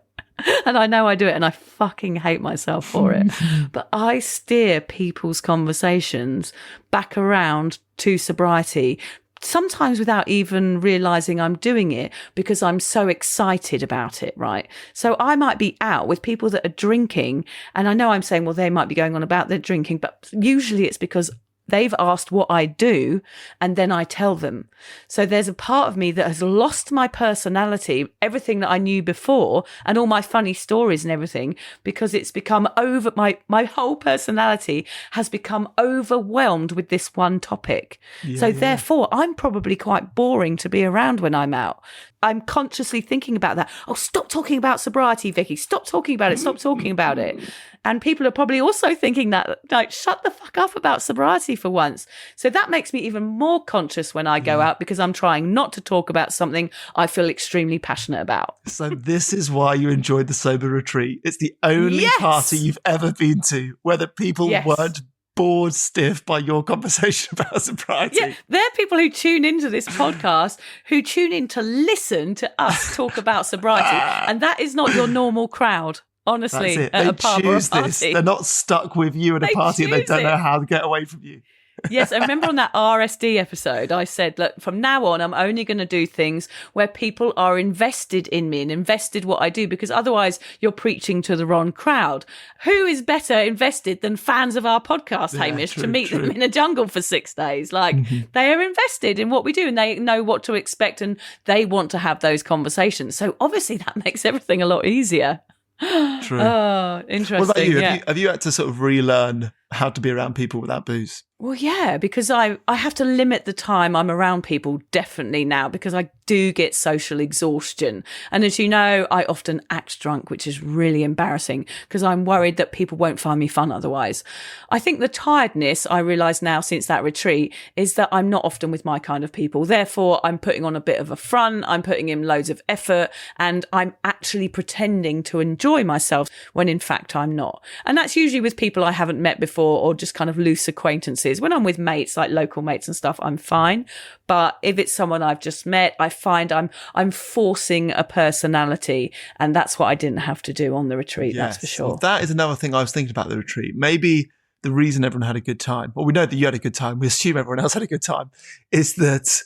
And I know I do it and I fucking hate myself for it. But I steer people's conversations back around to sobriety, sometimes without even realizing I'm doing it because I'm so excited about it, right? So I might be out with people that are drinking and I know I'm saying, well, they might be going on about their drinking, but usually it's because they've asked what I do and then I tell them. So there's a part of me that has lost my personality, everything that I knew before and all my funny stories and everything, because it's become over, my whole personality has become overwhelmed with this one topic. Therefore, I'm probably quite boring to be around when I'm out. I'm consciously thinking about that. Oh, stop talking about sobriety, Vicky. Stop talking about it. Stop talking about it. And people are probably also thinking that, like, shut the fuck up about sobriety for once. So that makes me even more conscious when I go out because I'm trying not to talk about something I feel extremely passionate about. So this is why you enjoyed the Sober Retreat. It's the only party you've ever been to where the people weren't bored stiff by your conversation about sobriety. Yeah, there are people who tune into this podcast who tune in to listen to us talk about sobriety, and that is not your normal crowd. Honestly, at a pub or a party. They're not stuck with you at a party and they don't know how to get away from you. Yes, I remember on that RSD episode, I said, look, from now on, I'm only going to do things where people are invested in me and invested what I do, because otherwise you're preaching to the wrong crowd. Who is better invested than fans of our podcast, Hamish, to meet them in a jungle for 6 days? Like, they are invested in what we do and they know what to expect and they want to have those conversations. So obviously that makes everything a lot easier. True. Oh, interesting. What about you? Have you had to sort of relearn how to be around people without booze? Well, yeah, because I have to limit the time I'm around people definitely now because I do get social exhaustion. And as you know, I often act drunk, which is really embarrassing because I'm worried that people won't find me fun otherwise. I think the tiredness I realise now since that retreat is that I'm not often with my kind of people. Therefore, I'm putting on a bit of a front, I'm putting in loads of effort, and I'm actually pretending to enjoy myself when in fact I'm not. And that's usually with people I haven't met before or just kind of loose acquaintances. When I'm with mates, like local mates and stuff, I'm fine. But if it's someone I've just met, I find I'm forcing a personality, and that's what I didn't have to do on the retreat. Yes. That's for sure. Well, that is another thing I was thinking about the retreat. Maybe the reason everyone had a good time, well, we know that you had a good time, we assume everyone else had a good time, is that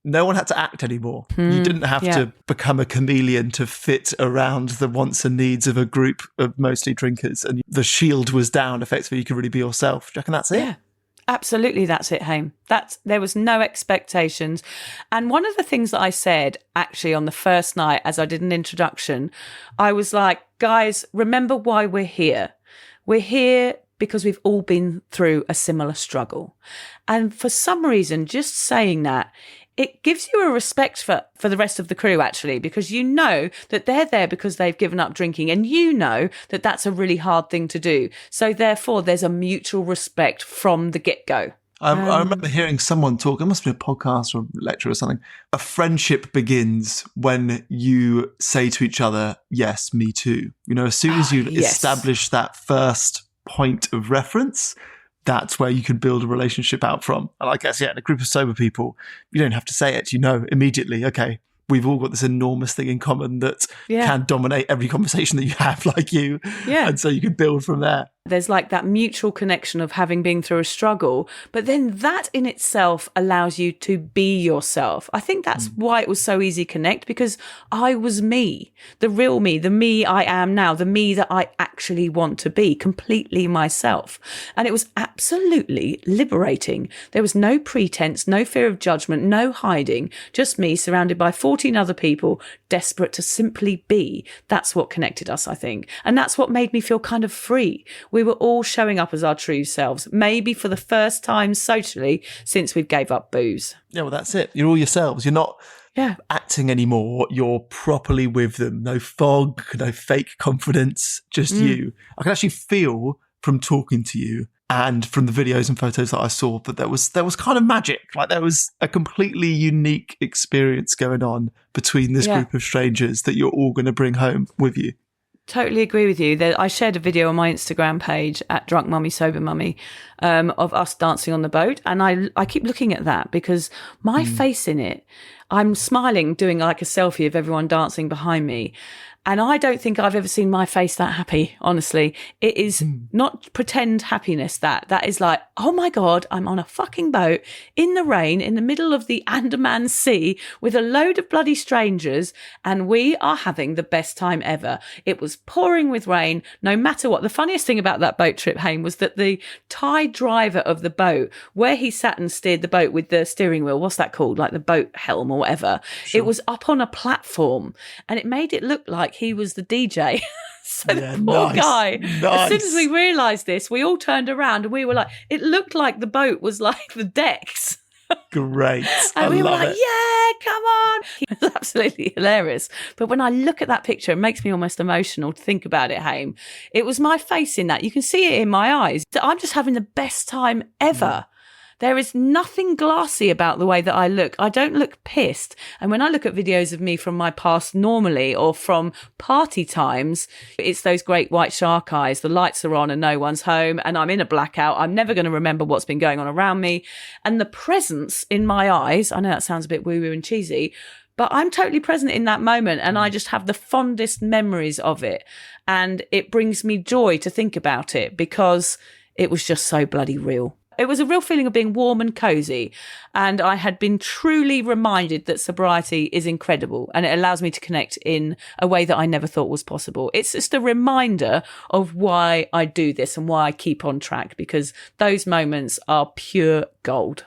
no one had to act anymore. You didn't have to become a chameleon to fit around the wants and needs of a group of mostly drinkers, and the shield was down effectively. You could really be yourself. Do you reckon that's it? Yeah. Absolutely, that's it, Haim. There was no expectations. And one of the things that I said actually on the first night as I did an introduction, I was like, guys, remember why we're here. We're here because we've all been through a similar struggle. And for some reason, just saying that, it gives you a respect for the rest of the crew, actually, because you know that they're there because they've given up drinking, and you know that that's a really hard thing to do. So therefore, there's a mutual respect from the get-go. I remember hearing someone talk, it must be a podcast or a lecture or something. A friendship begins when you say to each other, yes, me too. You know, as soon as you establish that first point of reference, that's where you can build a relationship out from. And I guess, in a group of sober people, you don't have to say it. You know immediately, okay, we've all got this enormous thing in common that can dominate every conversation that you have, like you. Yeah. And so you can build from there. There's like that mutual connection of having been through a struggle, but then that in itself allows you to be yourself. I think that's why it was so easy to connect, because I was me, the real me, the me I am now, the me that I actually want to be, completely myself. And it was absolutely liberating. There was no pretense, no fear of judgment, no hiding, just me surrounded by 14 other people, desperate to simply be. That's what connected us, I think. And that's what made me feel kind of free. We were all showing up as our true selves, maybe for the first time socially since we gave up booze. Yeah, well, that's it. You're all yourselves. You're not acting anymore. You're properly with them. No fog, no fake confidence, just you. I can actually feel from talking to you and from the videos and photos that I saw that there was kind of magic. Like there was a completely unique experience going on between this group of strangers that you're all going to bring home with you. Totally agree with you. I shared a video on my Instagram page at Drunk Mummy Sober Mummy of us dancing on the boat, and I keep looking at that because my face in it, I'm smiling, doing like a selfie of everyone dancing behind me. And I don't think I've ever seen my face that happy, honestly. It is not pretend happiness. That is like, oh my God, I'm on a fucking boat in the rain in the middle of the Andaman Sea with a load of bloody strangers, and we are having the best time ever. It was pouring with rain, no matter what. The funniest thing about that boat trip, Haim, was that the Thai driver of the boat, where he sat and steered the boat with the steering wheel, what's that called? Like the boat helm or whatever. Sure. It was up on a platform, and it made it look like he was the DJ. So the poor guy, as soon as we realised this, we all turned around and we were like, it looked like the boat was like the decks. Great. And we were like, yeah, come on. It was absolutely hilarious. But when I look at that picture, it makes me almost emotional to think about it, Haim. It was my face in that. You can see it in my eyes. I'm just having the best time ever. There is nothing glassy about the way that I look. I don't look pissed. And when I look at videos of me from my past normally or from party times, it's those great white shark eyes. The lights are on and no one's home and I'm in a blackout. I'm never going to remember what's been going on around me. And the presence in my eyes, I know that sounds a bit woo-woo and cheesy, but I'm totally present in that moment and I just have the fondest memories of it. And it brings me joy to think about it because it was just so bloody real. It was a real feeling of being warm and cozy. And I had been truly reminded that sobriety is incredible and it allows me to connect in a way that I never thought was possible. It's just a reminder of why I do this and why I keep on track, because those moments are pure gold.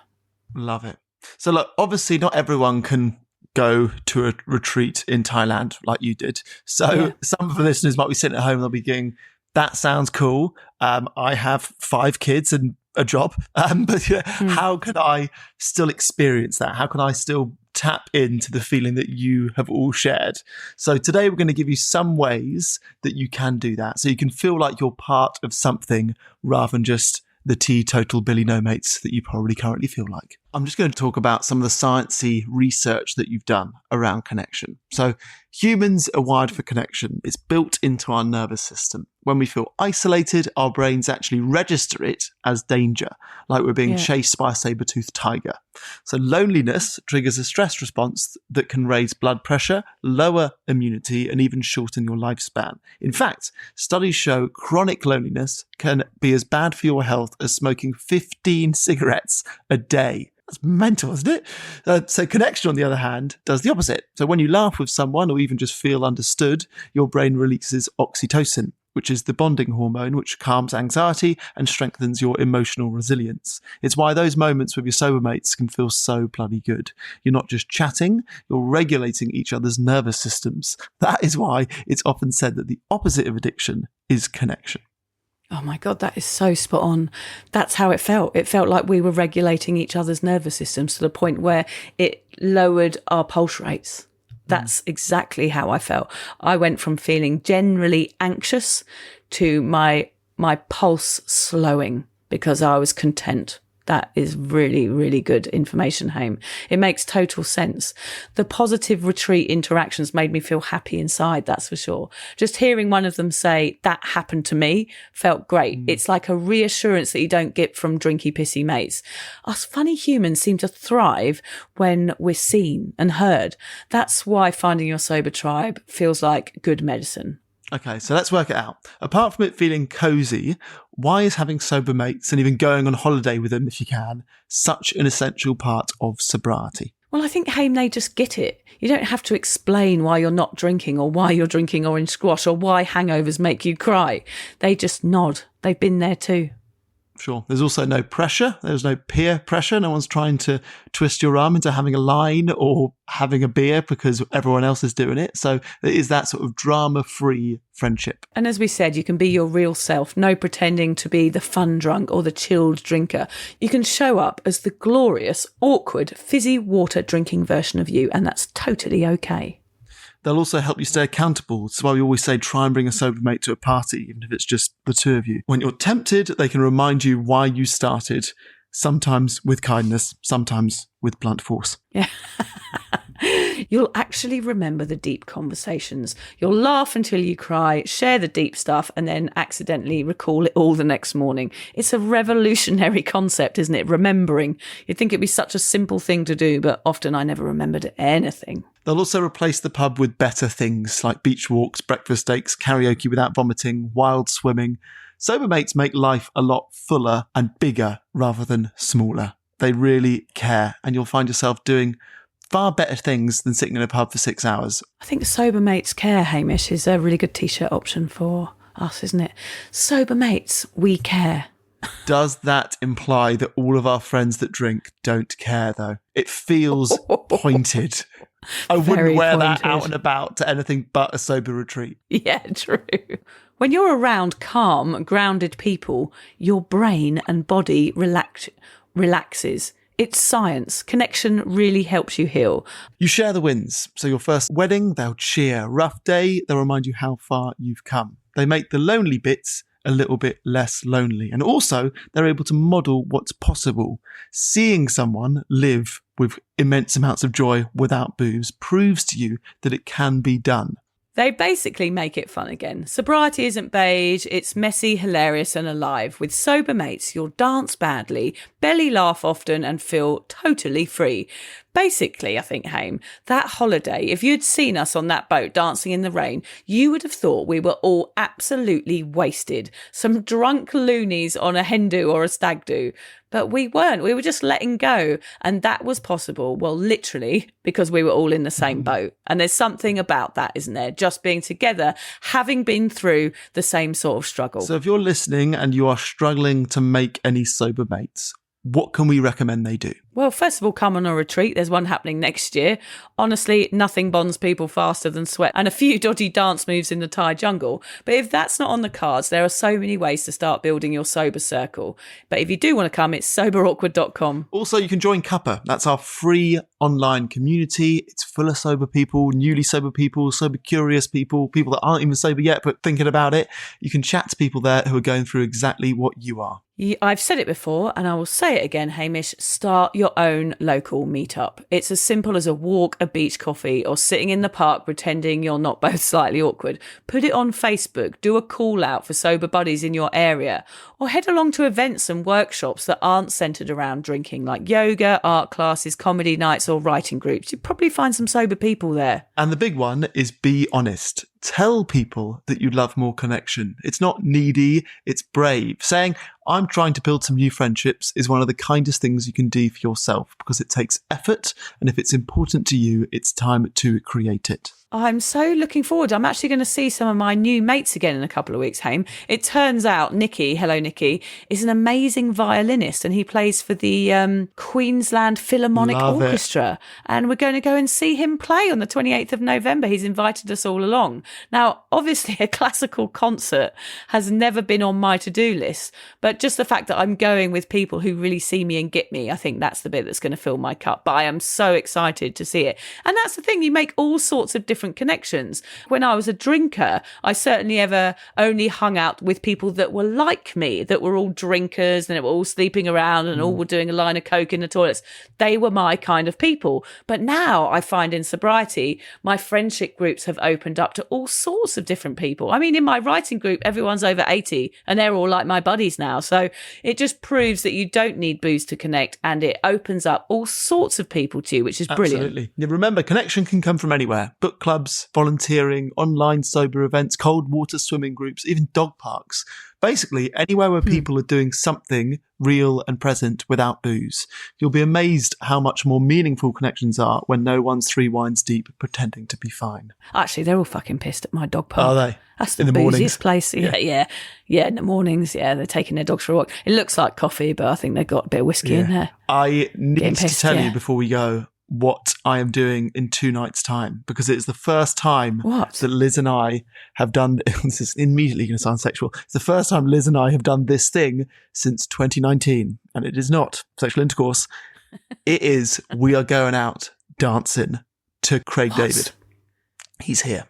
Love it. So look, obviously not everyone can go to a retreat in Thailand like you did. So some of the listeners might be sitting at home and they'll be going, that sounds cool. I have 5 kids and a job. But how can I still experience that? How can I still tap into the feeling that you have all shared? So today we're going to give you some ways that you can do that. So you can feel like you're part of something rather than just the teetotal Billy No Mates that you probably currently feel like. I'm just going to talk about some of the sciencey research that you've done around connection. So humans are wired for connection. It's built into our nervous system. When we feel isolated, our brains actually register it as danger, like we're being chased by a saber-toothed tiger. So loneliness triggers a stress response that can raise blood pressure, lower immunity, and even shorten your lifespan. In fact, studies show chronic loneliness can be as bad for your health as smoking 15 cigarettes a day. That's mental, isn't it? So connection, on the other hand, does the opposite. So when you laugh with someone or even just feel understood, your brain releases oxytocin, which is the bonding hormone which calms anxiety and strengthens your emotional resilience. It's why those moments with your sober mates can feel so bloody good. You're not just chatting, you're regulating each other's nervous systems. That is why it's often said that the opposite of addiction is connection. Oh my God, that is so spot on. That's how it felt. It felt like we were regulating each other's nervous systems to the point where it lowered our pulse rates. That's exactly how I felt. I went from feeling generally anxious to my pulse slowing because I was content. That is really, really good information, Haim. It makes total sense. The positive retreat interactions made me feel happy inside, that's for sure. Just hearing one of them say, that happened to me, felt great. It's like a reassurance that you don't get from drinky, pissy mates. Us funny humans seem to thrive when we're seen and heard. That's why finding your sober tribe feels like good medicine. Okay, so let's work it out. Apart from it feeling cozy, why is having sober mates and even going on holiday with them, if you can, such an essential part of sobriety? Well, I think, Haim, they just get it. You don't have to explain why you're not drinking or why you're drinking orange squash or why hangovers make you cry. They just nod. They've been there too. Sure. There's also no pressure. There's no peer pressure. No one's trying to twist your arm into having a line or having a beer because everyone else is doing it. So it is that sort of drama-free friendship. And as we said, you can be your real self. No pretending to be the fun drunk or the chilled drinker. You can show up as the glorious, awkward, fizzy water drinking version of you, and that's totally okay. They'll also help you stay accountable. That's why we always say try and bring a sober mate to a party, even if it's just the two of you. When you're tempted, they can remind you why you started, sometimes with kindness, sometimes with blunt force. Yeah. You'll actually remember the deep conversations. You'll laugh until you cry, share the deep stuff, and then accidentally recall it all the next morning. It's a revolutionary concept, isn't it? Remembering. You'd think it'd be such a simple thing to do, but often I never remembered anything. They'll also replace the pub with better things like beach walks, breakfast dates, karaoke without vomiting, wild swimming. Sober mates make life a lot fuller and bigger rather than smaller. They really care, and you'll find yourself doing far better things than sitting in a pub for 6 hours. I think Sober Mates Care, Hamish, is a really good t-shirt option for us, isn't it? Sober Mates, we care. Does that imply that all of our friends that drink don't care, though? It feels pointed. I wouldn't wear that out and about to anything but a sober retreat. Yeah, true. When you're around calm, grounded people, your brain and body relaxes. It's science. Connection really helps you heal. You share the wins. So your first wedding, they'll cheer. Rough day, they'll remind you how far you've come. They make the lonely bits a little bit less lonely. And also, they're able to model what's possible. Seeing someone live with immense amounts of joy without booze proves to you that it can be done. They basically make it fun again. Sobriety isn't beige, it's messy, hilarious and alive. With sober mates, you'll dance badly, belly laugh often and feel totally free. Basically, I think, Haim, that holiday, if you'd seen us on that boat dancing in the rain, you would have thought we were all absolutely wasted. Some drunk loonies on a hen do or a stag do. But we weren't. We were just letting go. And that was possible, well, literally, because we were all in the same boat. And there's something about that, isn't there? Just being together, having been through the same sort of struggle. So if you're listening and you are struggling to make any sober mates, what can we recommend they do? Well, first of all, come on a retreat. There's one happening next year. Honestly, nothing bonds people faster than sweat and a few dodgy dance moves in the Thai jungle. But if that's not on the cards, there are so many ways to start building your sober circle. But if you do want to come, it's soberawkward.com. Also, you can join Cuppa. That's our free online community. It's full of sober people, newly sober people, sober curious people, people that aren't even sober yet but thinking about it. You can chat to people there who are going through exactly what you are. I've said it before and I will say it again, Hamish, start your own local meetup. It's as simple as a walk, a beach coffee, or sitting in the park pretending you're not both slightly awkward. Put it on Facebook, do a call out for sober buddies in your area, or head along to events and workshops that aren't centred around drinking, like yoga, art classes, comedy nights, or writing groups. You'd probably find some sober people there. And the big one is be honest. Tell people that you love more connection. It's not needy, it's brave. Saying, I'm trying to build some new friendships is one of the kindest things you can do for yourself because it takes effort. And if it's important to you, it's time to create it. I'm so looking forward. I'm actually going to see some of my new mates again in a couple of weeks, Haim. It turns out Nicky, hello Nicky, is an amazing violinist and he plays for the Queensland Philharmonic Orchestra. And we're going to go and see him play on the 28th of November. He's invited us all along. Now, obviously a classical concert has never been on my to-do list, but just the fact that I'm going with people who really see me and get me, I think that's the bit that's going to fill my cup. But I am so excited to see it. And that's the thing, you make all sorts of different connections. When I was a drinker, I certainly ever only hung out with people that were like me, that were all drinkers and they were all sleeping around and all were doing a line of coke in the toilets. They were my kind of people. But now I find in sobriety, my friendship groups have opened up to all sorts of different people. I mean, in my writing group, everyone's over 80 and they're all like my buddies now. So it just proves that you don't need booze to connect and it opens up all sorts of people to you, which is brilliant. Absolutely. Yeah, remember, connection can come from anywhere. Book clubs, volunteering, online sober events, cold water swimming groups, even dog parks. Basically, anywhere where people are doing something real and present without booze. You'll be amazed how much more meaningful connections are when no one's 3 wines deep pretending to be fine. Actually, they're all fucking pissed at my dog park. Are they? That's the booziest place. Yeah, in the mornings, they're taking their dogs for a walk. It looks like coffee, but I think they've got a bit of whiskey in there. I need to pissed, tell you before we go what I am doing in 2 nights' time, because it's the first time that Liz and I have done, this is immediately going to sound sexual, it's the first time Liz and I have done this thing since 2019, and it is not sexual intercourse. It is, we are going out dancing to Craig David. He's here.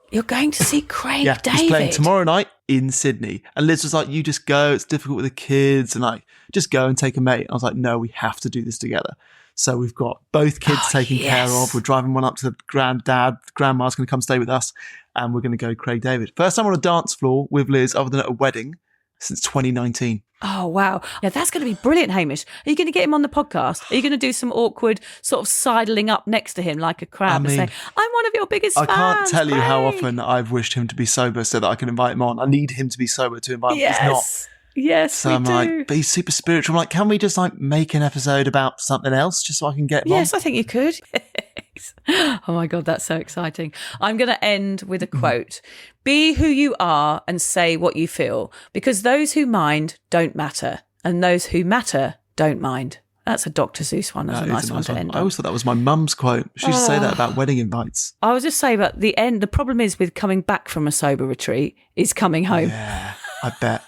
You're going to see Craig David? He's playing tomorrow night in Sydney. And Liz was like, you just go, it's difficult with the kids, and like, just go and take a mate. I was like, no, we have to do this together. So we've got both kids taken care of. We're driving one up to the granddad. Grandma's going to come stay with us. And we're going to go Craig David. First time on a dance floor with Liz, other than at a wedding, since 2019. Oh, wow. Yeah, that's going to be brilliant, Hamish. Are you going to get him on the podcast? Are you going to do some awkward sort of sidling up next to him like a crab and say, I'm one of your biggest fans? I can't tell you how often I've wished him to be sober so that I can invite him on. I need him to be sober to invite him. He's not. Yes, so I'm like, but he's super spiritual. I'm like, can we just like make an episode about something else just so I can get him on? Yes, I think you could. Oh my God, that's so exciting. I'm going to end with a quote. Be who you are and say what you feel, because those who mind don't matter and those who matter don't mind. That's a Dr. Seuss one. That's a nice one to end on. I always thought that was my mum's quote. She used to say that about wedding invites. I was just saying, but the problem is with coming back from a sober retreat is coming home. Yeah, I bet.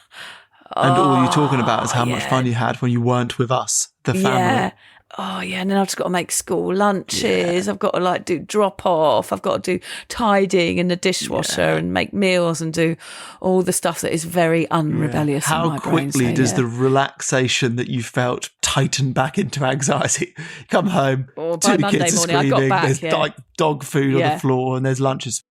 And all you're talking about is how much fun you had when you weren't with us, the family. Yeah. Oh, yeah. And then I've just got to make school lunches. I've got to like do drop off. I've got to do tidying in the dishwasher and make meals and do all the stuff that is very unrebellious. How quickly does the relaxation that you felt tighten back into anxiety? Come home, by 2 Monday kids are morning, I screaming, got back, there's like dog food on the floor and there's lunches.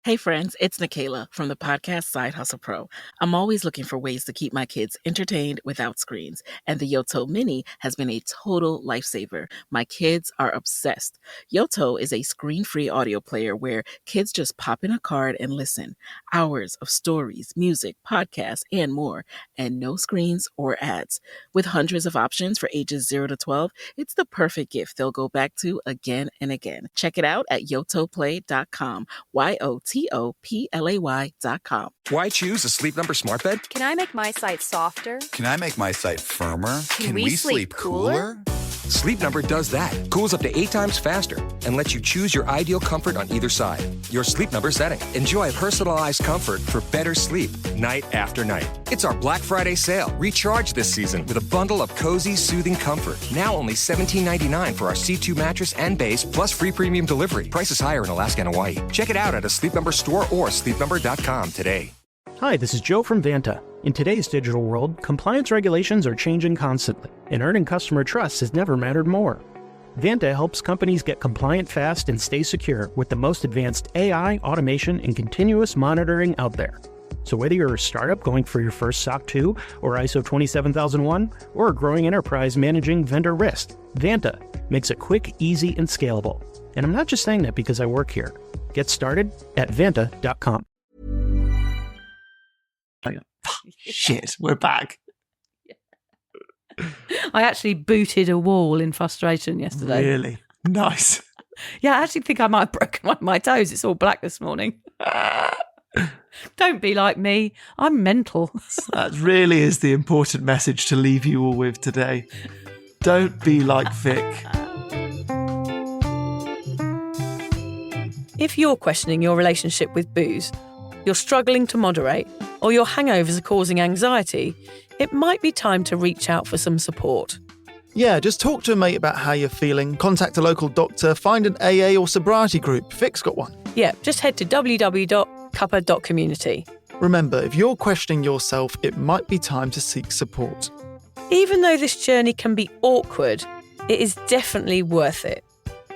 Hey friends, it's Nikayla from the podcast Side Hustle Pro. I'm always looking for ways to keep my kids entertained without screens, and the Yoto Mini has been a total lifesaver. My kids are obsessed. Yoto is a screen-free audio player where kids just pop in a card and listen. Hours of stories, music, podcasts, and more, and no screens or ads. With hundreds of options for ages 0 to 12, it's the perfect gift they'll go back to again and again. Check it out at yotoplay.com. YOTOPLAY.com. TOPLAY.com. Why choose a Sleep Number smart bed? Can I make my site softer? Can I make my site firmer? Can we sleep cooler? Sleep Number does that. Cools up to 8 times faster and lets you choose your ideal comfort on either side. Your Sleep Number setting. Enjoy personalized comfort for better sleep night after night. It's our Black Friday sale. Recharge this season with a bundle of cozy, soothing comfort. Now only $17.99 for our C2 mattress and base, plus free premium delivery. Prices higher in Alaska and Hawaii. Check it out at a Sleep Number store or sleepnumber.com today. Hi, this is Joe from Vanta. In today's digital world, compliance regulations are changing constantly, and earning customer trust has never mattered more. Vanta helps companies get compliant fast and stay secure with the most advanced AI, automation, and continuous monitoring out there. So whether you're a startup going for your first SOC 2 or ISO 27001, or a growing enterprise managing vendor risk, Vanta makes it quick, easy, and scalable. And I'm not just saying that because I work here. Get started at Vanta.com. Shit, we're back. I actually booted a wall in frustration yesterday. Really? Nice. Yeah, I actually think I might have broken one of my toes. It's all black this morning. Don't be like me. I'm mental. That really is the important message to leave you all with today. Don't be like Vic. If you're questioning your relationship with booze, you're struggling to moderate, or your hangovers are causing anxiety, it might be time to reach out for some support. Yeah, just talk to a mate about how you're feeling, contact a local doctor, find an AA or sobriety group. Vic's got one. Yeah, just head to www.cuppa.community. Remember, if you're questioning yourself, it might be time to seek support. Even though this journey can be awkward, it is definitely worth it.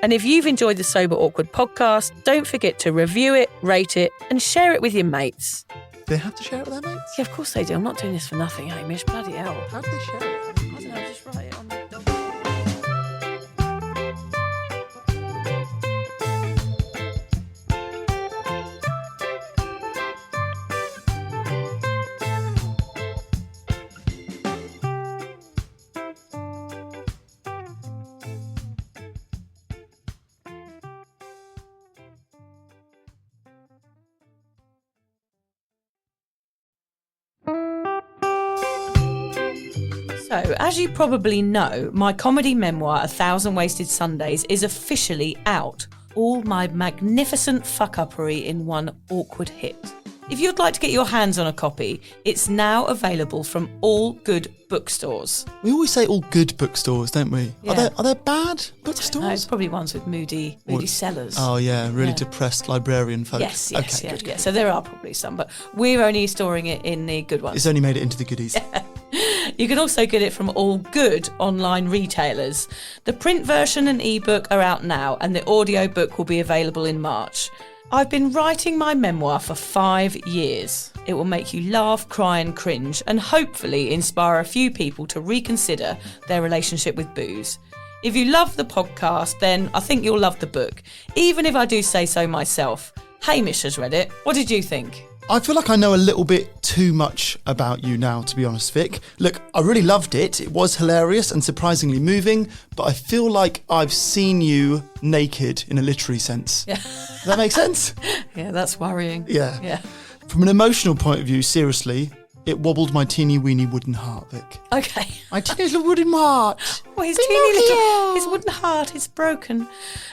And if you've enjoyed the Sober Awkward podcast, don't forget to review it, rate it, and share it with your mates. Do they have to share it with their mates? Yeah, of course they do. I'm not doing this for nothing, Hamish. Bloody hell. How do they share it? I don't know, just write it on the document. So, as you probably know, my comedy memoir, 1,000 Wasted Sundays, is officially out. All my magnificent fuck-uppery in one awkward hit. If you'd like to get your hands on a copy, it's now available from all good bookstores. We always say all good bookstores, don't we? Yeah. Are there bad bookstores? No, it's probably ones with moody sellers. Oh yeah, really Yeah. depressed librarian folk. Yes, Okay, yeah. So there are probably some, but we're only storing it in the good ones. It's only made it into the goodies. You can also get it from all good online retailers. The print version and ebook are out now, and the audiobook will be available in March. I've been writing my memoir for 5 years. It will make you laugh, cry and cringe, and hopefully inspire a few people to reconsider their relationship with booze. If you love the podcast, then I think you'll love the book, even if I do say so myself. Hamish has read it. What did you think? I feel like I know a little bit too much about you now, to be honest, Vic. Look, I really loved it. It was hilarious and surprisingly moving, but I feel like I've seen you naked in a literary sense. Yeah. Does that make sense? Yeah, that's worrying. Yeah. From an emotional point of view, seriously, it wobbled my teeny weeny wooden heart, Vic. Okay. My teeny little wooden heart. Well, his teeny little, his wooden heart is broken.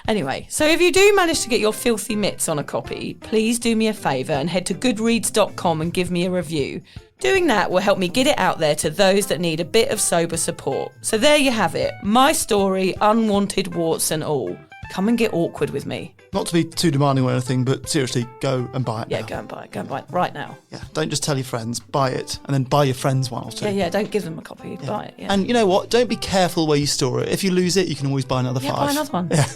Anyway, so if you do manage to get your filthy mitts on a copy, please do me a favour and head to goodreads.com and give me a review. Doing that will help me get it out there to those that need a bit of sober support. So there you have it. My story, unwanted warts and all. Come and get awkward with me. Not to be too demanding or anything, but seriously, go and buy it Yeah, now. go and buy it right now. Yeah, don't just tell your friends, buy it, and then buy your friends one or two. Yeah, don't give them a copy, buy it. Yeah. And you know what? Don't be careful where you store it. If you lose it, you can always buy another 5. Buy another one. Yeah.